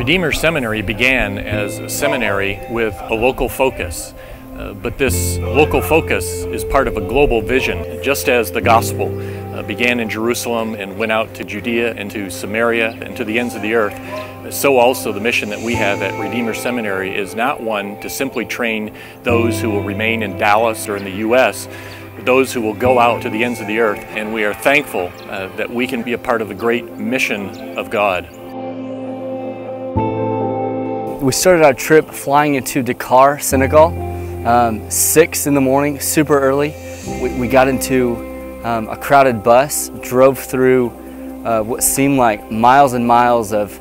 Redeemer Seminary began as a seminary with a local focus. But this local focus is part of a global vision. Just as the gospel began in Jerusalem and went out to Judea and to Samaria and to the ends of the earth, so also the mission that we have at Redeemer Seminary is not one to simply train those who will remain in Dallas or in the U.S., but those who will go out to the ends of the earth. And we are thankful that we can be a part of the great mission of God. We started our trip flying into Dakar, Senegal. 6 in the morning, super early. We got into a crowded bus, drove through what seemed like miles and miles of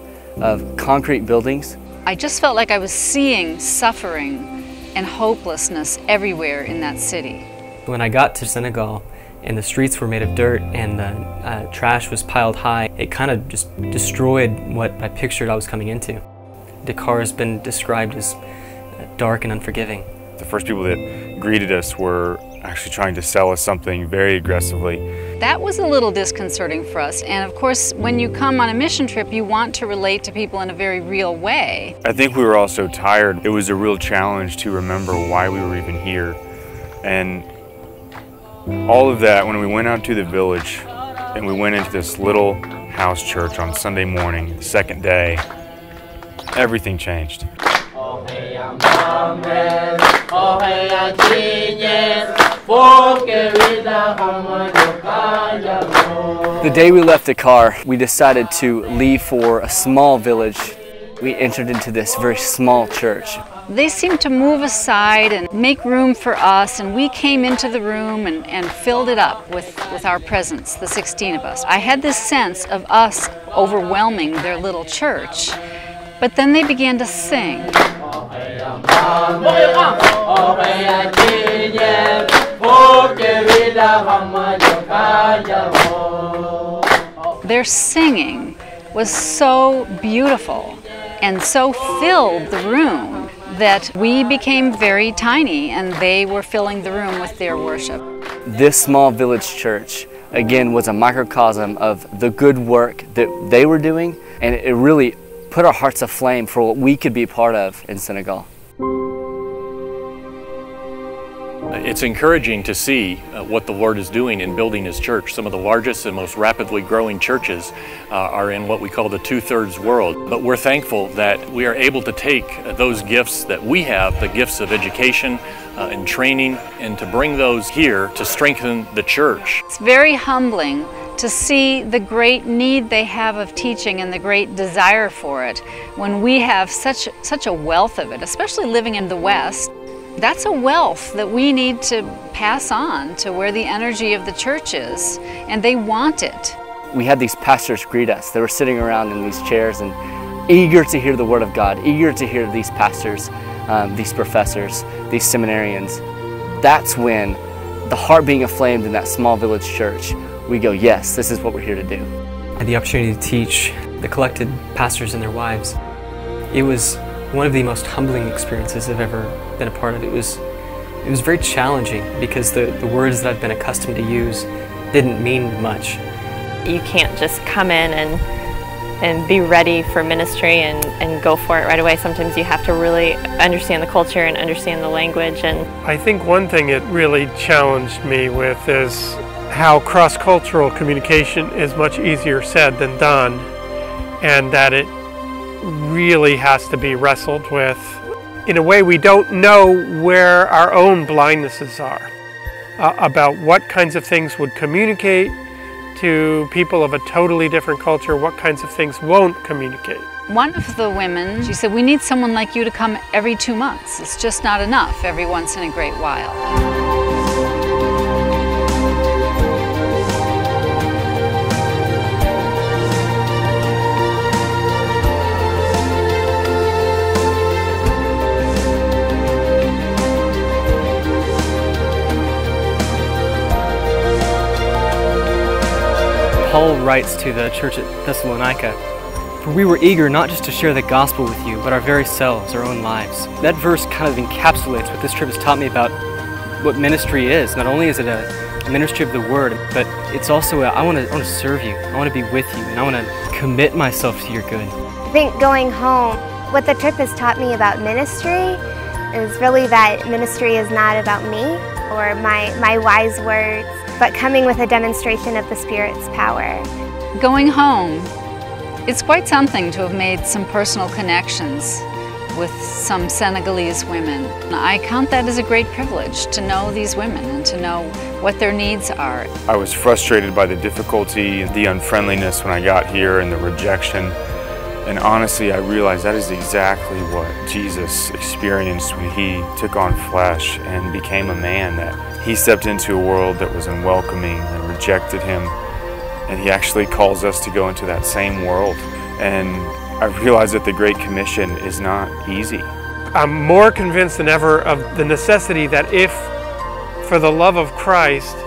concrete buildings. I just felt like I was seeing suffering and hopelessness everywhere in that city. When I got to Senegal and the streets were made of dirt and the trash was piled high, it kind of just destroyed what I pictured I was coming into. Dakar has been described as dark and unforgiving. The first people that greeted us were actually trying to sell us something very aggressively. That was a little disconcerting for us, and of course when you come on a mission trip you want to relate to people in a very real way. I think we were all so tired. It was a real challenge to remember why we were even here. And all of that, when we went out to the village and we went into this little house church on Sunday morning, the second day, everything changed. The day we left Dakar, we decided to leave for a small village. We entered into this very small church. They seemed to move aside and make room for us, and we came into the room and filled it up with our presence, the 16 of us. I had this sense of us overwhelming their little church, but then they began to sing. Their singing was so beautiful and so filled the room that we became very tiny and they were filling the room with their worship. This small village church, again, was a microcosm of the good work that they were doing, and it really put our hearts aflame for what we could be a part of in Senegal. It's encouraging to see what the Lord is doing in building His church. Some of the largest and most rapidly growing churches are in what we call the two-thirds world. But we're thankful that we are able to take those gifts that we have, the gifts of education and training, and to bring those here to strengthen the church. It's very humbling to see the great need they have of teaching and the great desire for it when we have such a wealth of it, especially living in the West. That's a wealth that we need to pass on to where the energy of the church is, and they want it. We had these pastors greet us. They were sitting around in these chairs and eager to hear the Word of God, eager to hear these pastors, these professors, these seminarians. That's when the heart being aflamed in that small village church, we go, yes, this is what we're here to do. I had the opportunity to teach the collected pastors and their wives. It was one of the most humbling experiences I've ever been a part of. It was very challenging because the words that I've been accustomed to use didn't mean much. You can't just come in and be ready for ministry and go for it right away. Sometimes you have to really understand the culture and understand the language. And I think one thing it really challenged me with is how cross-cultural communication is much easier said than done, and that it really has to be wrestled with. In a way, we don't know where our own blindnesses are, about what kinds of things would communicate to people of a totally different culture, what kinds of things won't communicate. One of the women, she said, we need someone like you to come every 2 months. It's just not enough every once in a great while. Paul writes to the church at Thessalonica, "For we were eager not just to share the gospel with you, but our very selves, our own lives." That verse kind of encapsulates what this trip has taught me about what ministry is. Not only is it a ministry of the Word, but it's also I want to serve you. I want to be with you, and I want to commit myself to your good. I think going home, what the trip has taught me about ministry is really that ministry is not about me or my wise words, but coming with a demonstration of the Spirit's power. Going home, it's quite something to have made some personal connections with some Senegalese women. I count that as a great privilege to know these women and to know what their needs are. I was frustrated by the difficulty, the unfriendliness when I got here and the rejection. And honestly, I realized that is exactly what Jesus experienced when he took on flesh and became a man, that he stepped into a world that was unwelcoming and rejected him. And he actually calls us to go into that same world. And I realized that the Great Commission is not easy. I'm more convinced than ever of the necessity that if, for the love of Christ,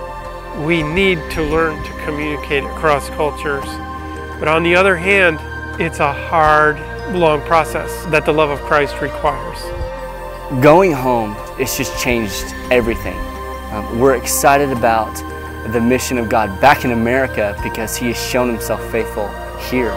we need to learn to communicate across cultures. But on the other hand, it's a hard, long process that the love of Christ requires. Going home, it's just changed everything. We're excited about the mission of God back in America because he has shown himself faithful here.